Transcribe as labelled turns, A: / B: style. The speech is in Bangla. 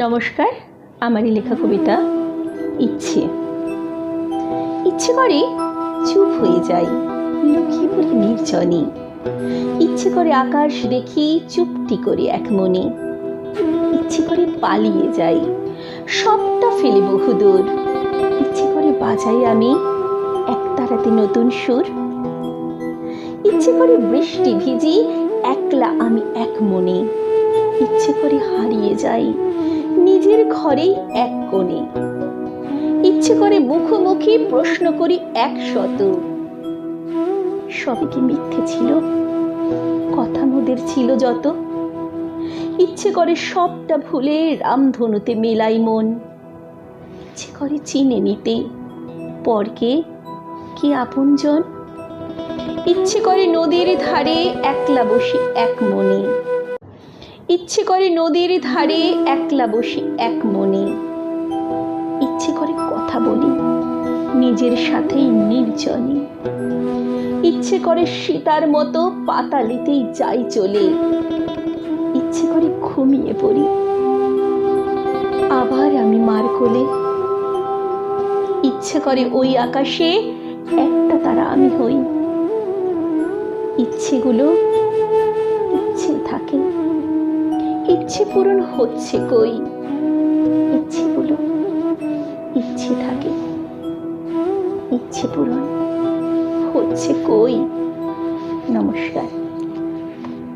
A: নমস্কার। আমারই লেখা কবিতা ইচ্ছে। ইচ্ছে করে চুপ হয়ে যাই, লুকিয়ে পড়ি নির্জনে। ইচ্ছে করে আকাশ দেখি চুপটি করে এক মনে। ইচ্ছে করে পালিয়ে যাই, সবটা ফেলে বহুদূর। ইচ্ছে করে বাজাই আমি একতারাতে নতুন সুর। ইচ্ছে করে বৃষ্টি ভিজি একলা আমি এক মনে। ইচ্ছে করে হারিয়ে যাই নিজের ঘরেই এক কোণে। ইচ্ছে করে মুখোমুখি প্রশ্ন করি 100। সবই কি মিথ্যে ছিল? কথা মোদের ছিল যত। ইচ্ছে করে সবটা ভুলে রামধনুতে মেলাই মন। ইচ্ছে করে চিনে নিতে পরকে কি আপনজন। ইচ্ছে করে নদীর ধারে একলা বসি এক মনে। ইচ্ছে করে নদীর ধারে একলা বসি এক মনে। ইচ্ছে করে কথা বলি নিজের সাথেই নির্জনে। ইচ্ছে করে সীতার মতো পাতালেতেই যাই চলে। ইচ্ছে করে ঘুমিয়ে পড়ি আবার আমি মার কোলে। ইচ্ছে করে ওই আকাশে একটা তারা আমি হই। ইচ্ছেগুলো ইচ্ছে থাকে, ইচ্ছে পূরণ হচ্ছে কই। ইচ্ছেগুলো ইচ্ছে থাকে, ইচ্ছে পূরণ হচ্ছে কই। নমস্কার।